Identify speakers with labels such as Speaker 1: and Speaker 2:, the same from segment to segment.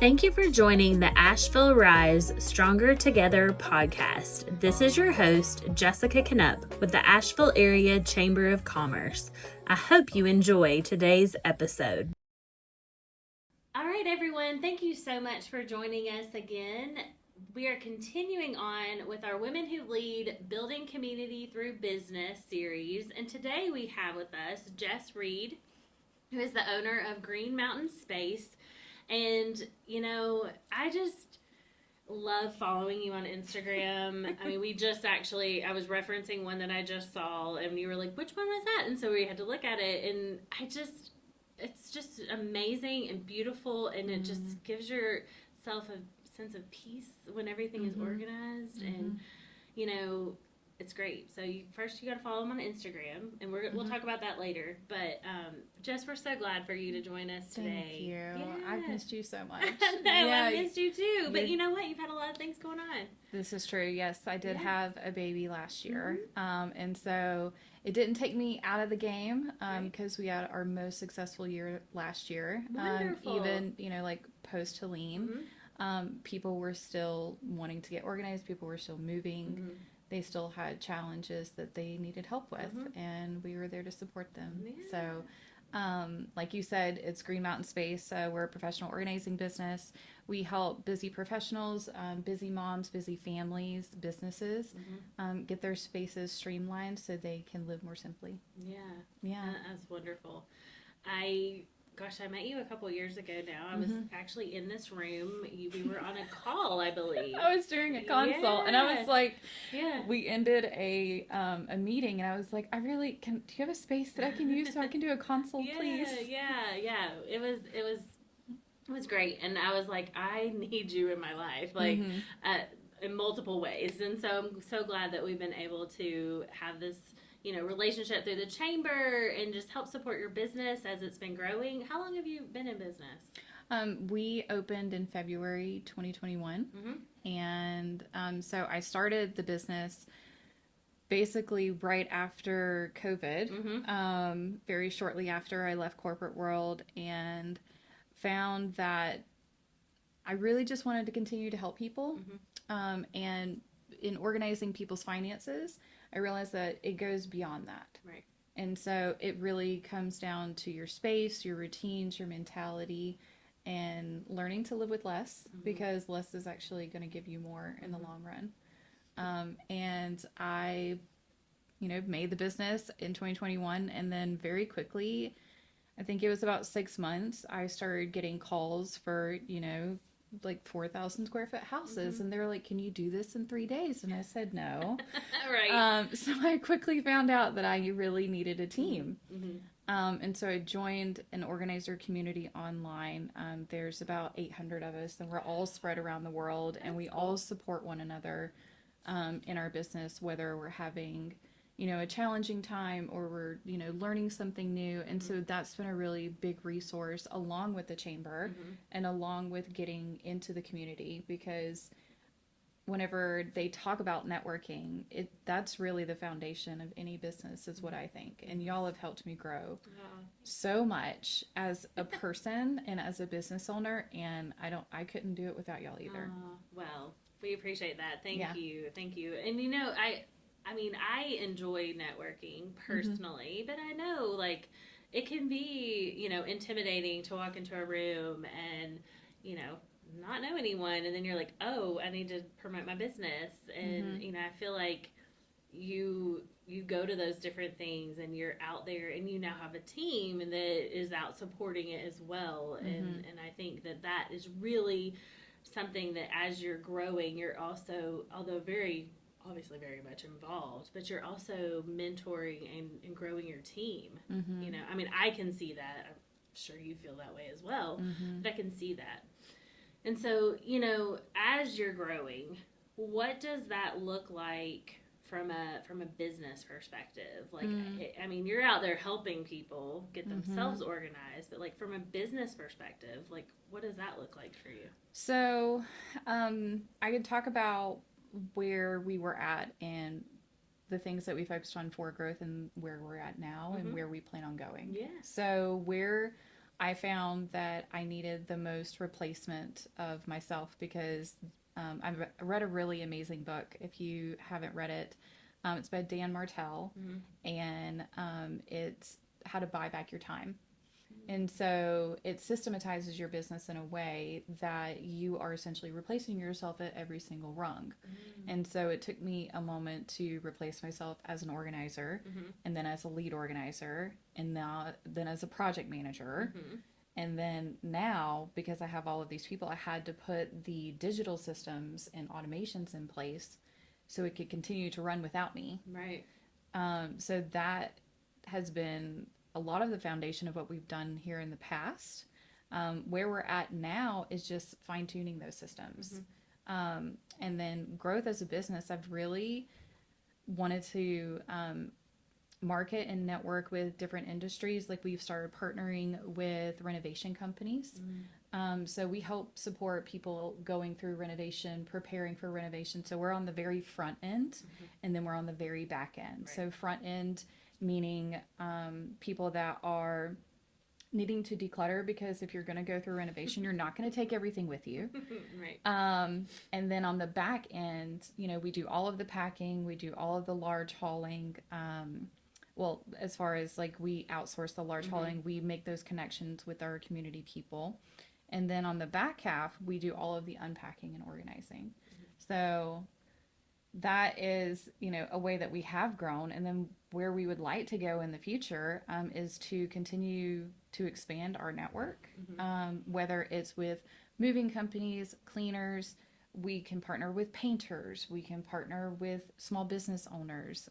Speaker 1: Thank you for joining the Asheville Rise Stronger Together podcast. This is your host, Jessica Knupp with the Asheville Area Chamber of Commerce. I hope you enjoy today's episode. All right, everyone, thank you so much for joining us again. We are continuing on with our Women Who Lead Building Community Through Business series. And today we have with us Jess Reed, who is the owner of Green Mountain Space. And, you know, I just love following you on Instagram. I mean, I was referencing one that I just saw, and you were like, which one was that? And so we had to look at it, and it's just amazing and beautiful, and it just gives yourself a sense of peace when everything is organized, and, you know, it's great. So you got to follow them on Instagram, and we'll talk about that later. But Jess, we're so glad for you to join us today.
Speaker 2: Thank you.
Speaker 1: Yeah.
Speaker 2: I've missed you so much.
Speaker 1: I missed you too. But you know what? You've had a lot of things going on.
Speaker 2: This is true. Yes, I did have a baby last year, and so it didn't take me out of the game because we had our most successful year last year.
Speaker 1: Wonderful.
Speaker 2: Even like post Helene, people were still wanting to get organized. People were still moving. They still had challenges that they needed help with, and we were there to support them. Yeah. So, like you said, it's Green Mountain Space. We're a professional organizing business. We help busy professionals, busy moms, busy families, businesses get their spaces streamlined so they can live more simply.
Speaker 1: Yeah. That's wonderful. I met you a couple years ago now. I was actually in this room. We were on a call, I believe.
Speaker 2: I was doing a consult, and I was like, we ended a meeting, and I was like, do you have a space that I can use so I can do a consult, please?
Speaker 1: Yeah. It was great, and I was like, I need you in my life, like, in multiple ways, and so I'm so glad that we've been able to have this relationship through the chamber and just help support your business as it's been growing. How long have you been in business?
Speaker 2: We opened in February 2021, and so I started the business basically right after COVID, very shortly after I left corporate world, and found that I really just wanted to continue to help people, and in organizing people's finances, I realized that it goes beyond that.
Speaker 1: Right.
Speaker 2: And so it really comes down to your space, your routines, your mentality, and learning to live with less, because less is actually going to give you more in the long run. And I, made the business in 2021, and then very quickly, I think it was about 6 months, I started getting calls for, like 4,000 square foot houses, and they're like, can you do this in 3 days? And I said no.
Speaker 1: Right.
Speaker 2: So I quickly found out that I really needed a team. And so I joined an organizer community online. There's about 800 of us, and we're all spread around the world. And we all support one another in our business, whether we're having a challenging time, or we're, learning something new. And so that's been a really big resource, along with the chamber and along with getting into the community, because whenever they talk about networking, that's really the foundation of any business, is what I think. And y'all have helped me grow so much as a person and as a business owner, and I couldn't do it without y'all either.
Speaker 1: Well, we appreciate that. Thank you. And I enjoy networking personally, but I know, like, it can be, intimidating to walk into a room and, not know anyone, and then you're like, oh, I need to promote my business. And, I feel like you go to those different things, and you're out there, and you now have a team that is out supporting it as well. And I think that is really something that, as you're growing, you're also, although obviously very much involved, but you're also mentoring and growing your team. I can see that. I'm sure you feel that way as well, but I can see that. And so, as you're growing, what does that look like from a business perspective? Like, you're out there helping people get themselves organized, but like, from a business perspective, like, what does that look like for you?
Speaker 2: So, I could talk about where we were at and the things that we focused on for growth, and where we're at now, and where we plan on going.
Speaker 1: Yeah.
Speaker 2: So we're I found that I needed the most replacement of myself because I read a really amazing book. If you haven't read it, it's by Dan Martell, and it's how to buy back your time. And so it systematizes your business in a way that you are essentially replacing yourself at every single rung. And so it took me a moment to replace myself as an organizer, and then as a lead organizer, and then as a project manager. And then now, because I have all of these people, I had to put the digital systems and automations in place so it could continue to run without me.
Speaker 1: Right.
Speaker 2: So that has been a lot of the foundation of what we've done here in the past. Where we're at now is just fine tuning those systems. And then growth as a business, I've really wanted to market and network with different industries. Like we've started partnering with renovation companies. So we help support people going through renovation, preparing for renovation. So we're on the very front end, and then we're on the very back end. Right. So front end meaning people that are needing to declutter, because if you're going to go through renovation, you're not going to take everything with you.
Speaker 1: Right.
Speaker 2: And then on the back end, we do all of the packing, we do all of the large hauling. Well, as far as like we outsource the large hauling, we make those connections with our community people. And then on the back half, we do all of the unpacking and organizing. So that is, a way that we have grown. And then where we would like to go in the future is to continue to expand our network, whether it's with moving companies, cleaners. We can partner with painters. We can partner with small business owners.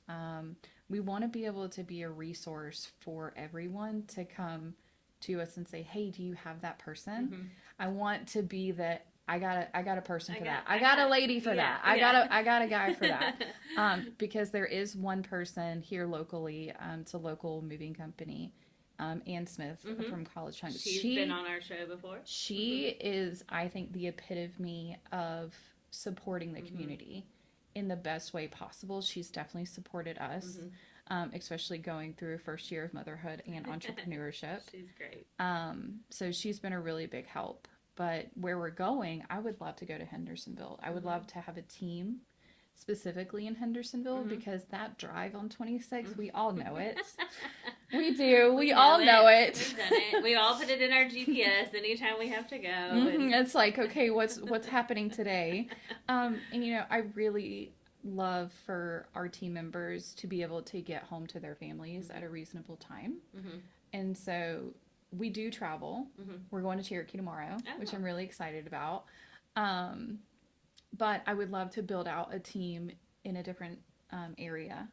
Speaker 2: We want to be able to be a resource for everyone to come to us and say, hey, do you have that person? I want to be that. I got a person for that. I got a lady for that. I got a guy for that. Because there is one person here locally, it's a local moving company, Ann Smith from College Chunks.
Speaker 1: She's been on our show before.
Speaker 2: She is, I think, the epitome of supporting the community in the best way possible. She's definitely supported us, especially going through first year of motherhood and entrepreneurship.
Speaker 1: She's great.
Speaker 2: So she's been a really big help. But where we're going, I would love to go to Hendersonville. I would love to have a team specifically in Hendersonville, because that drive on 26, we all know it. We do. We all know it.
Speaker 1: We've done it. We all put it in our GPS anytime we have to go.
Speaker 2: It's like, okay, what's happening today? And I really love for our team members to be able to get home to their families at a reasonable time. And so we do travel. We're going to Cherokee tomorrow, which I'm really excited about. But I would love to build out a team in a different area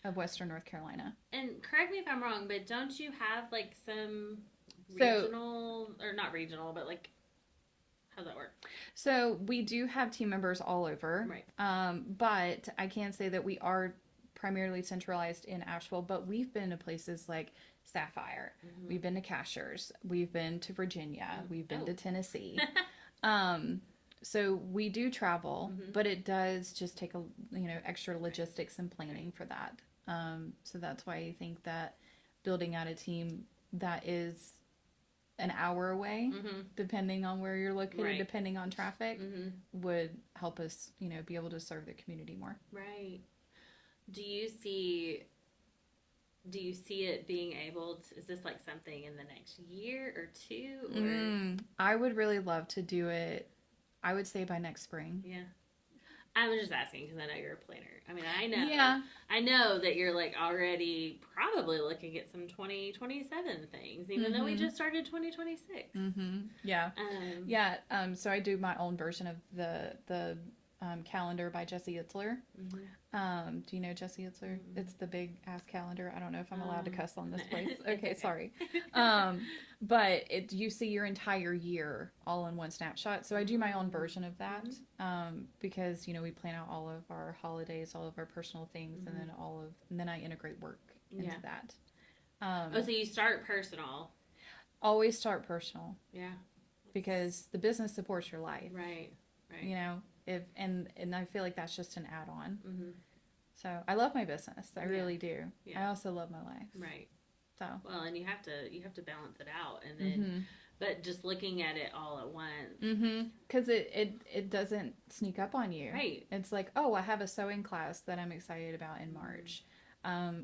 Speaker 2: of Western North Carolina.
Speaker 1: And correct me if I'm wrong, but don't you have like some regional, or not regional, but like, how's that work?
Speaker 2: So we do have team members all over.
Speaker 1: Right.
Speaker 2: But I can say that we are primarily centralized in Asheville, but we've been to places like Sapphire. We've been to Cashers. We've been to Virginia. We've been to Tennessee. So we do travel, but it does just take extra logistics and planning for that. So that's why I think that building out a team that is an hour away, depending on where you're located, depending on traffic, would help us, be able to serve the community more.
Speaker 1: Right. Do you see it being able to, is this like something in the next year or two? Or?
Speaker 2: I would really love to do it, I would say by next spring.
Speaker 1: Yeah. I was just asking because I know you're a planner. I mean, I know. Yeah. I know that you're like already probably looking at some 2027 things, even though we just started 2026.
Speaker 2: Yeah. So I do my own version of the calendar by Jesse Itzler. Do you know Jesse Itzler? It's the big ass calendar. I don't know if I'm allowed to cuss on this place. Okay, sorry. But you see your entire year all in one snapshot. So I do my own version of that, because we plan out all of our holidays, all of our personal things, and then I integrate work into that.
Speaker 1: So you start personal.
Speaker 2: Always start personal.
Speaker 1: Yeah.
Speaker 2: Because the business supports your life.
Speaker 1: Right.
Speaker 2: And I feel like that's just an add-on. So I love my business. I really do. Yeah. I also love my life.
Speaker 1: Right.
Speaker 2: So
Speaker 1: well, and you have to balance it out, and then but just looking at it all at once.
Speaker 2: Because it doesn't sneak up on you.
Speaker 1: Right.
Speaker 2: It's like, oh, I have a sewing class that I'm excited about in March.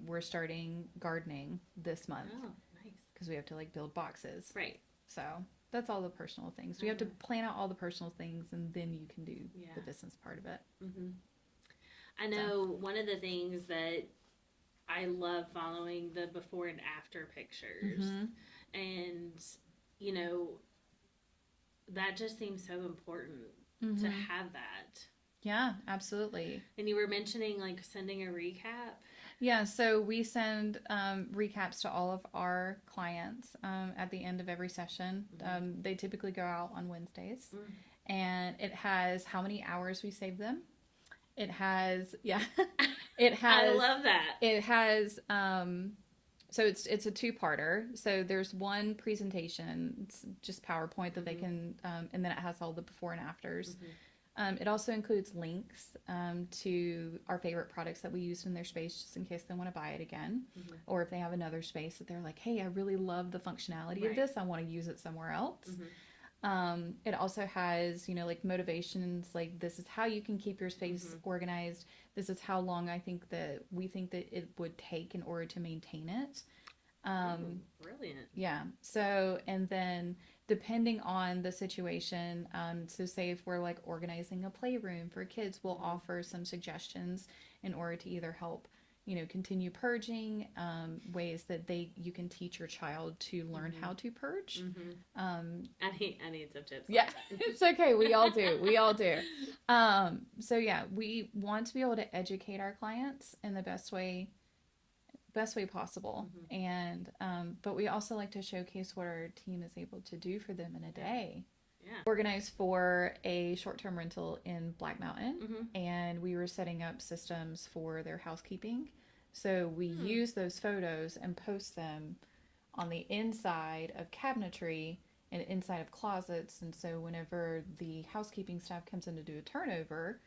Speaker 2: We're starting gardening this month.
Speaker 1: Oh, nice.
Speaker 2: Because we have to like build boxes.
Speaker 1: Right.
Speaker 2: So that's all the personal things. We have to plan out all the personal things, and then you can do the business part of it.
Speaker 1: I know one of the things that I love following the before and after pictures, and you know, that just seems so important to have that.
Speaker 2: Yeah, absolutely.
Speaker 1: And you were mentioning like sending a recap.
Speaker 2: Yeah, so we send recaps to all of our clients at the end of every session. They typically go out on Wednesdays, and it has how many hours we saved them. It has, it has.
Speaker 1: I love that.
Speaker 2: It has. So it's a two-parter. So there's one presentation, it's just PowerPoint that they can, and then it has all the before and afters. It also includes links to our favorite products that we used in their space, just in case they want to buy it again, or if they have another space that they're like, hey, I really love the functionality of this, I want to use it somewhere else. It also has, you know, like motivations, like this is how you can keep your space organized. This is how long we think that it would take in order to maintain it.
Speaker 1: Brilliant.
Speaker 2: Yeah. So, and then depending on the situation, so say if we're like organizing a playroom for kids, we'll offer some suggestions in order to either help, you know, continue purging, ways that you can teach your child to learn how to purge.
Speaker 1: I need some tips.
Speaker 2: Yeah, it's okay. We all do. We all do. So yeah, we want to be able to educate our clients in the best way possible. And, but we also like to showcase what our team is able to do for them in a day.
Speaker 1: Yeah.
Speaker 2: Organized for a short-term rental in Black Mountain, and we were setting up systems for their housekeeping. So we use those photos and post them on the inside of cabinetry and inside of closets. And so whenever the housekeeping staff comes in to do a turnover,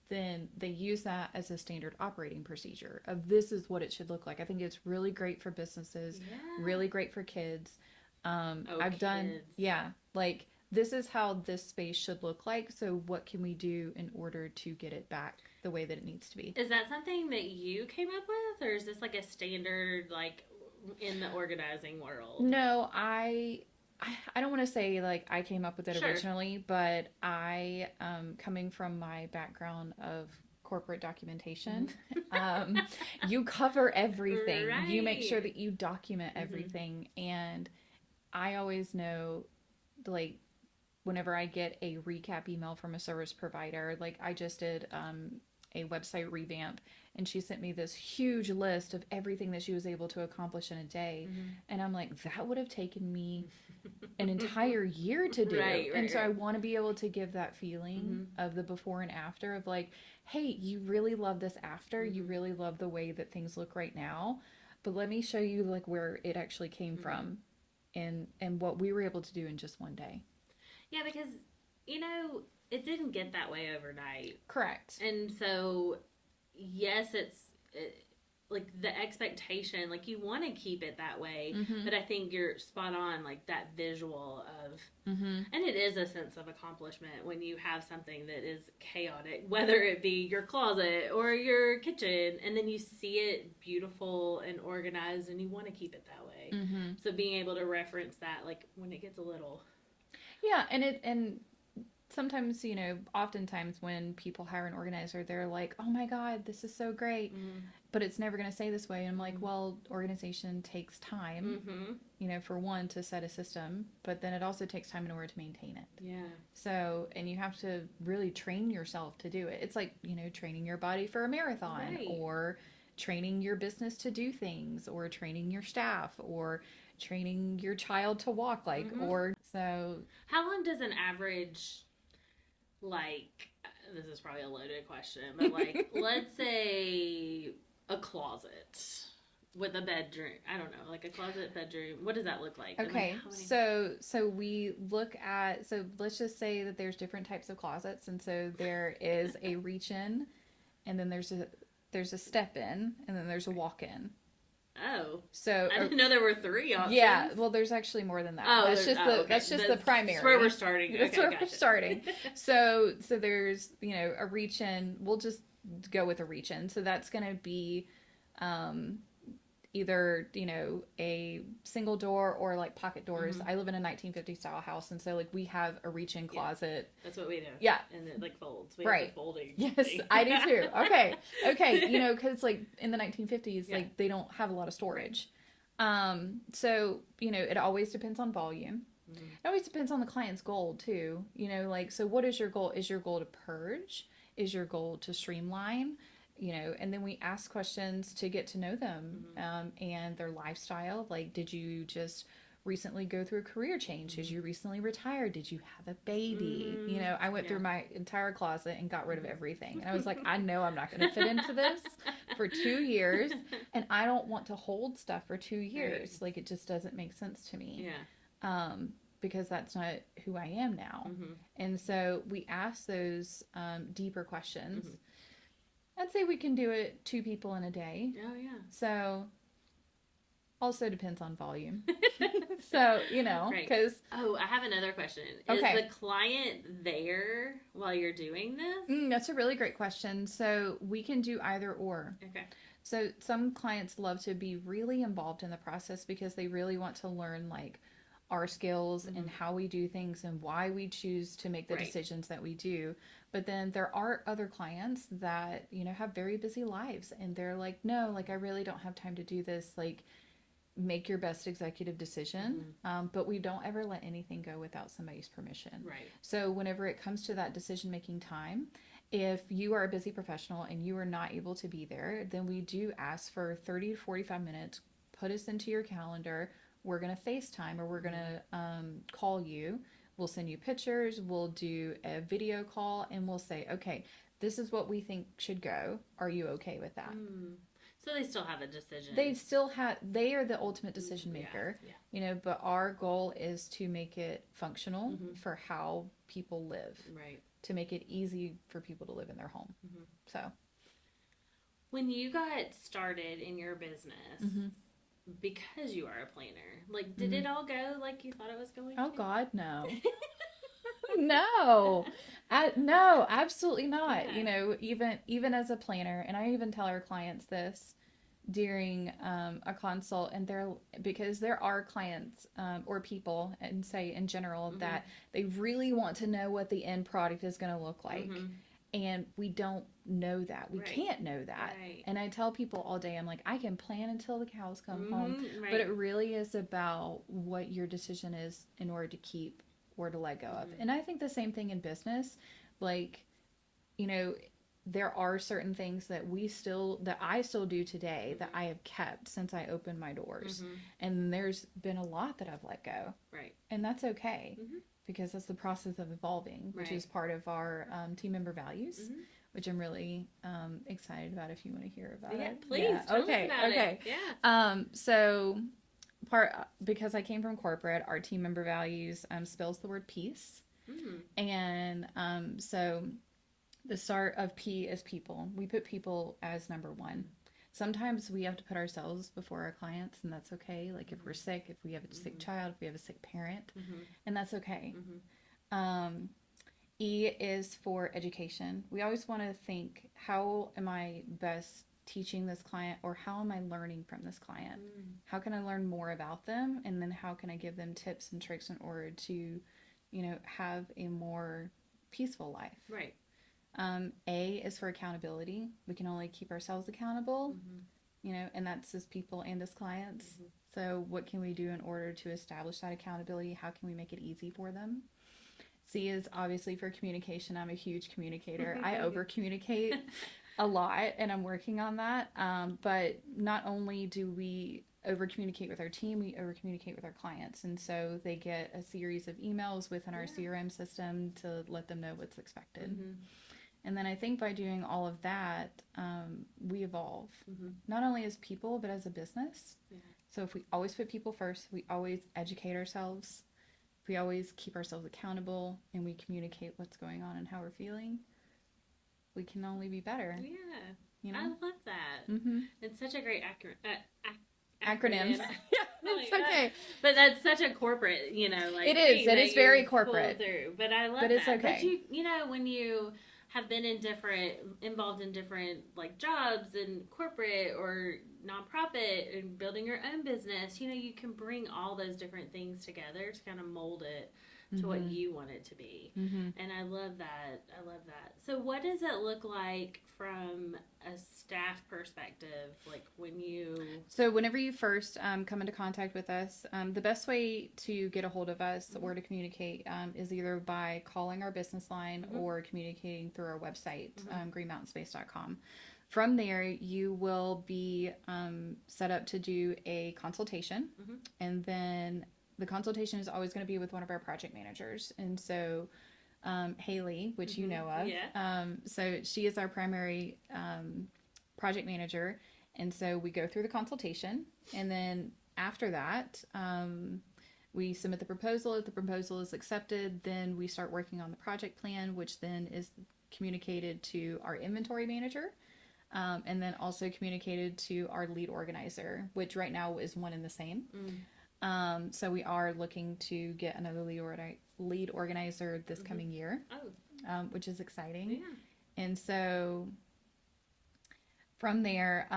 Speaker 2: then they use that as a standard operating procedure of this is what it should look like. I think it's really great for businesses, really great for kids. I've done, like this is how this space should look like. So what can we do in order to get it back the way that it needs to be?
Speaker 1: Is that something that you came up with, or is this like a standard, like in the organizing world?
Speaker 2: No, I don't want to say like I came up with it originally, but I, coming from my background of corporate documentation, you cover everything. Right. You make sure that you document everything. And I always know, like, whenever I get a recap email from a service provider, like I just did a website revamp, and she sent me this huge list of everything that she was able to accomplish in a day. And I'm like, that would have taken me an entire year to do. And so I want to be able to give that feeling of the before and after of like, hey, you really love this after, you really love the way that things look right now, but let me show you like where it actually came from and what we were able to do in just one day.
Speaker 1: Yeah, because, you know, it didn't get that way overnight.
Speaker 2: Correct.
Speaker 1: And so, yes, like the expectation, like you want to keep it that way, but I think you're spot on, like that visual of, and it is a sense of accomplishment when you have something that is chaotic, whether it be your closet or your kitchen, and then you see it beautiful and organized and you want to keep it that way. So being able to reference that, like when it gets a little...
Speaker 2: Yeah, and sometimes, you know, oftentimes when people hire an organizer, they're like, oh my God, this is so great, but it's never going to stay this way. And I'm like, well, organization takes time, you know, for one, to set a system, but then it also takes time in order to maintain it.
Speaker 1: Yeah.
Speaker 2: So, and you have to really train yourself to do it. It's like, you know, training your body for a marathon, or training your business to do things, or training your staff, or training your child to walk, like, or so.
Speaker 1: How long does an average, like, this is probably a loaded question, but like, let's say a closet with a bedroom, I don't know, like a closet bedroom, what does that look like?
Speaker 2: Okay, so we look at, so let's just say that there's different types of closets, and so there is a reach in, and then there's a step in, and then there's a walk in.
Speaker 1: Oh.
Speaker 2: So
Speaker 1: I didn't know there were 3 options.
Speaker 2: Yeah, well, there's actually more than that.
Speaker 1: Oh,
Speaker 2: that's just the primary.
Speaker 1: That's where we're starting.
Speaker 2: That's where we're starting. So there's, a reach in. We'll just go with a reach in. So that's going to be either, a single door or like pocket doors. I live in a 1950s style house, and so like we have a reach in closet.
Speaker 1: That's what we do.
Speaker 2: Yeah.
Speaker 1: And it like folds. We
Speaker 2: right.
Speaker 1: have the folding.
Speaker 2: Yes,
Speaker 1: thing.
Speaker 2: I do too. Okay. Because like in the 1950s, like they don't have a lot of storage. So, it always depends on volume. Mm-hmm. It always depends on the client's goal too. So what is your goal? Is your goal to purge? Is your goal to streamline? And then we ask questions to get to know them, and their lifestyle. Like, did you just recently go through a career change? Did you recently retire? Did you have a baby? I went through my entire closet and got rid of everything. And I was like, I know I'm not going to fit into this for 2 years. And I don't want to hold stuff for 2 years. Right. Like, it just doesn't make sense to me.
Speaker 1: Yeah.
Speaker 2: Because that's not who I am now. Mm-hmm. And so we ask those deeper questions. Mm-hmm. I'd say we can do it 2 people in a day.
Speaker 1: Oh, yeah.
Speaker 2: So, also depends on volume. So, because...
Speaker 1: Oh, I have another question.
Speaker 2: Okay.
Speaker 1: Is the client there while you're doing this?
Speaker 2: That's a really great question. So, we can do either or.
Speaker 1: Okay.
Speaker 2: So, some clients love to be really involved in the process because they really want to learn, like, our skills and how we do things and why we choose to make the decisions that we do. But then there are other clients that, have very busy lives, and they're like, no, like, I really don't have time to do this. Like, make your best executive decision. But we don't ever let anything go without somebody's permission.
Speaker 1: Right.
Speaker 2: So whenever it comes to that decision-making time, if you are a busy professional and you are not able to be there, then we do ask for 30 to 45 minutes, put us into your calendar. We're going to FaceTime, or we're going to call you. We'll send you pictures. We'll do a video call, and we'll say, okay, this is what we think should go. Are you okay with that?
Speaker 1: So they still have a decision.
Speaker 2: They are the ultimate decision maker, but our goal is to make it functional for how people live.
Speaker 1: Right.
Speaker 2: To make it easy for people to live in their home. So.
Speaker 1: When you got started in your business, because you are a planner, like, did it all go like you thought it was going to?
Speaker 2: Oh, God, no. No, absolutely not.
Speaker 1: Yeah.
Speaker 2: Even as a planner, and I even tell our clients this during a consult, and because there are clients or people, and say in general, that they really want to know what the end product is going to look like. And we don't know that. We can't know that. Right. And I tell people all day, I'm like, I can plan until the cows come home. Right. But it really is about what your decision is in order to keep or to let go of. And I think the same thing in business. Like, there are certain things that I still do today that I have kept since I opened my doors. And there's been a lot that I've let go.
Speaker 1: Right.
Speaker 2: And that's okay. Because that's the process of evolving, which is part of our team member values, which I'm really excited about if you want to hear about it.
Speaker 1: Please. Yeah, please.
Speaker 2: Okay.
Speaker 1: Okay. Yeah.
Speaker 2: So because I came from corporate, our team member values spells the word peace. And so the start of P is people. We put people as number 1. Sometimes we have to put ourselves before our clients, and that's okay. Like if we're sick, if we have a sick child, if we have a sick parent, and that's okay. E is for education. We always want to think, how am I best teaching this client, or how am I learning from this client? How can I learn more about them? And then how can I give them tips and tricks in order to, have a more peaceful life?
Speaker 1: Right.
Speaker 2: A is for accountability. We can only keep ourselves accountable, and that's as people and as clients. So what can we do in order to establish that accountability? How can we make it easy for them? C is obviously for communication. I'm a huge communicator. I over communicate a lot, and I'm working on that. But not only do we over communicate with our team, we over communicate with our clients. And so they get a series of emails within our CRM system to let them know what's expected. And then I think by doing all of that, we evolve, not only as people, but as a business. Yeah. So if we always put people first, we always educate ourselves, if we always keep ourselves accountable, and we communicate what's going on and how we're feeling, we can only be better.
Speaker 1: Yeah. I love that. It's such a great
Speaker 2: acronyms. Yeah, it's okay.
Speaker 1: But that's such a corporate, like
Speaker 2: it is. It is very corporate.
Speaker 1: But I love
Speaker 2: but it's
Speaker 1: that.
Speaker 2: Okay.
Speaker 1: But when you have been involved in different like jobs in corporate or nonprofit and building your own business, you can bring all those different things together to kind of mold it to what you want it to be. And I love that. So what does it look like from a staff perspective, like
Speaker 2: whenever you first come into contact with us, the best way to get a hold of us or to communicate is either by calling our business line or communicating through our website, greenmountainspace.com. From there, you will be set up to do a consultation, and then the consultation is always going to be with one of our project managers. And so Haley, which you know of, so she is our primary project manager. And so we go through the consultation, and then after that, we submit the proposal. If the proposal is accepted, then we start working on the project plan, which then is communicated to our inventory manager. And then also communicated to our lead organizer, which right now is one and the same. So we are looking to get another lead organizer this coming year, which is exciting. Yeah. And so from there,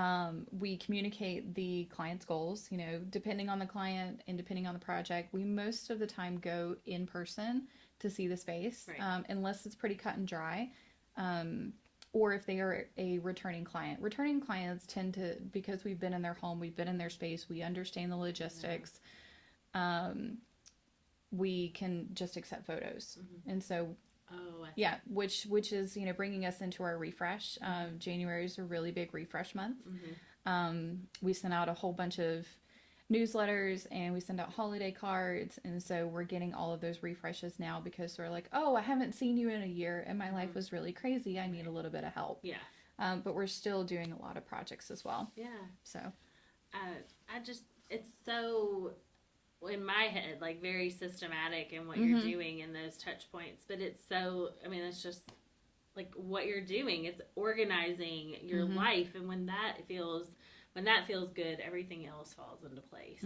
Speaker 2: we communicate the client's goals. Depending on the client and depending on the project, we most of the time go in person to see the space, unless it's pretty cut and dry. Or if they are a returning client. Returning clients tend to, because we've been in their home, we've been in their space, we understand the logistics, we can just accept photos. And so, which is, bringing us into our refresh. January is a really big refresh month. We sent out a whole bunch of newsletters and we send out holiday cards, and so we're getting all of those refreshes now because we're like, oh, I haven't seen you in a year and my life was really crazy, I need a little bit of help. But we're still doing a lot of projects as well. So it's so in my head like very systematic in what you're doing in those touch points, but it's so, it's just like what you're doing, it's organizing your life, and when that feels good, everything else falls into place.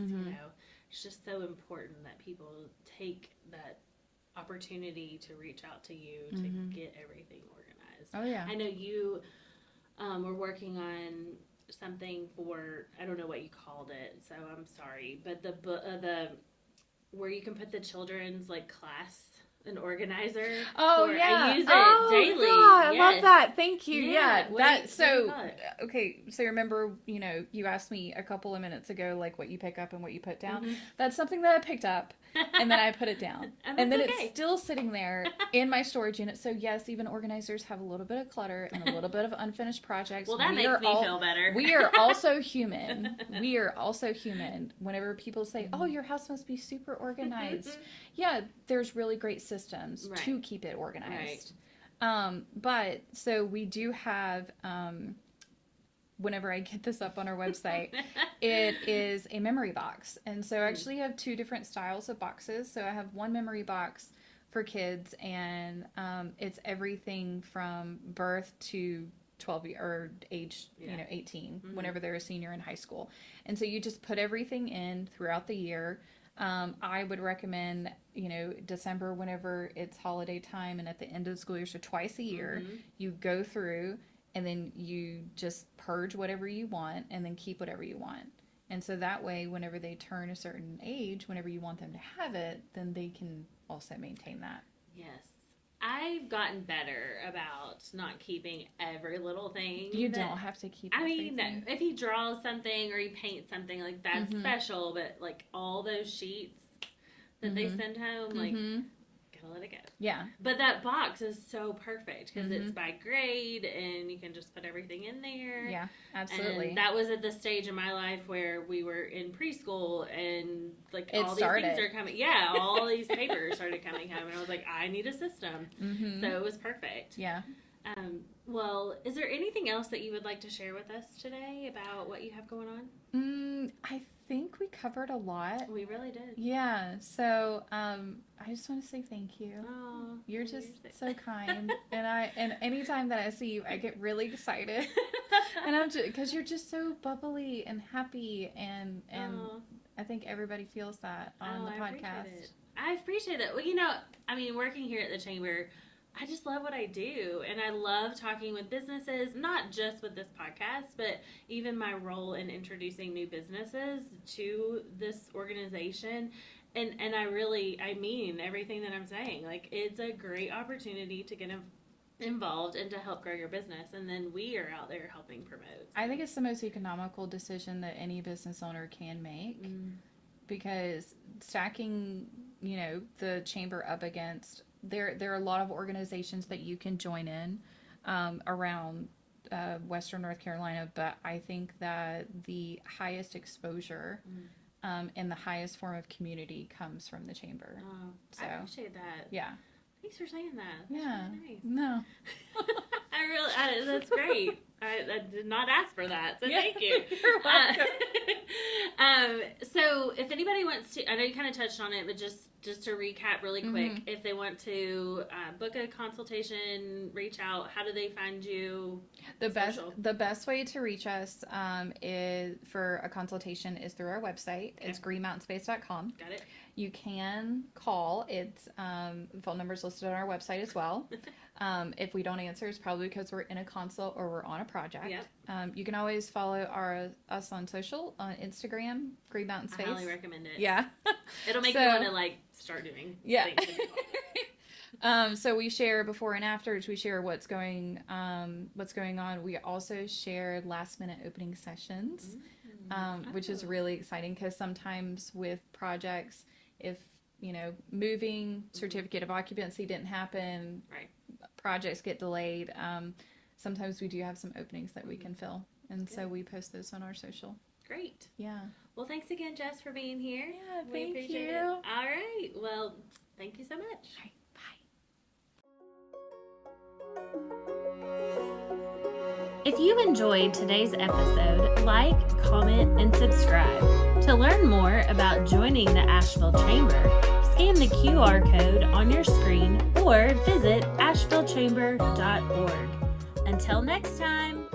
Speaker 2: It's just so important that people take that opportunity to reach out to you to get everything organized. Oh yeah.
Speaker 1: I know you were working on something for, I don't know what you called it, so I'm sorry, but the where you can put the children's like class an organizer.
Speaker 2: Oh yeah,
Speaker 1: I use it daily.
Speaker 2: God, I love that. Thank you. Okay. So remember, you asked me a couple of minutes ago, like what you pick up and what you put down. That's something that I picked up, and then I put it down, and then it's still sitting there in my storage unit. So yes, even organizers have a little bit of clutter and a little bit of unfinished projects.
Speaker 1: Well, that makes me feel better.
Speaker 2: We are also human. Whenever people say, "Oh, your house must be super organized," yeah, there's really great systems to keep it organized. But so we do have, whenever I get this up on our website, it is a memory box. And so I actually have two different styles of boxes. So I have one memory box for kids, and it's everything from birth to 12 or age, 18, whenever they're a senior in high school. And so you just put everything in throughout the year. I would recommend, December, whenever it's holiday time, and at the end of the school year, so twice a year, you go through and then you just purge whatever you want and then keep whatever you want. And so that way, whenever they turn a certain age, whenever you want them to have it, then they can also maintain that.
Speaker 1: Yes. I've gotten better about not keeping every little thing.
Speaker 2: You don't have to keep everything.
Speaker 1: I mean, if he draws something or he paints something, like, that's special, but, like, all those sheets that they send home, like, gotta let it go.
Speaker 2: Yeah.
Speaker 1: But that box is so perfect because it's by grade and you can just put everything in there.
Speaker 2: Yeah, absolutely.
Speaker 1: And that was at the stage in my life where we were in preschool and, like, all these things are coming. Yeah, all these papers started coming home, and I was like, I need a system. So it was perfect.
Speaker 2: Yeah.
Speaker 1: Well, is there anything else that you would like to share with us today about what you have going on?
Speaker 2: I think we covered a lot.
Speaker 1: We really did.
Speaker 2: Yeah. So, I just want to say thank you.
Speaker 1: Oh,
Speaker 2: you're just so kind, and anytime that I see you, I get really excited, and I'm just because you're just so bubbly and happy, and I think everybody feels that on the podcast.
Speaker 1: I appreciate it. Well, working here at the Chamber, I just love what I do, and I love talking with businesses, not just with this podcast, but even my role in introducing new businesses to this organization. And I mean everything that I'm saying. Like, it's a great opportunity to get involved and to help grow your business, and then we are out there helping promote. So.
Speaker 2: I think it's the most economical decision that any business owner can make, because stacking, the Chamber up against there are a lot of organizations that you can join in around Western North Carolina, but I think that the highest exposure and the highest form of community comes from the Chamber.
Speaker 1: Oh, so, I appreciate that.
Speaker 2: Yeah.
Speaker 1: Thanks for saying that. That's really nice.
Speaker 2: No.
Speaker 1: That's great. I did not ask for that, so thank you.
Speaker 2: You're welcome.
Speaker 1: So if anybody wants to, I know you kind of touched on it, but just to recap really quick, if they want to book a consultation, reach out, how do they find you?
Speaker 2: The best way to reach us is for a consultation is through our website. Okay. It's greenmountainspace.com.
Speaker 1: Got it.
Speaker 2: You can call. It's phone number's listed on our website as well. If we don't answer, it's probably because we're in a consult or we're on a project. Yep. You can always follow us on social, on Instagram, Green Mountain Space.
Speaker 1: I highly recommend it.
Speaker 2: Yeah.
Speaker 1: It'll make you want to start doing
Speaker 2: things. So we share before and afters. We share what's going on. We also share last minute opening sessions, which is really exciting because sometimes with projects, if moving, certificate of occupancy didn't happen,
Speaker 1: right,
Speaker 2: projects get delayed, sometimes we do have some openings that we can fill, and so we post those on our social.
Speaker 1: Great.
Speaker 2: Yeah.
Speaker 1: Well, thanks again, Jess, for being here.
Speaker 2: Yeah,
Speaker 1: we appreciate it. All right. Well, thank you so much.
Speaker 2: All right. Bye.
Speaker 1: If you enjoyed today's episode, like, comment, and subscribe. To learn more about joining the Asheville Chamber, scan the QR code on your screen or visit ashevillechamber.org. Until next time.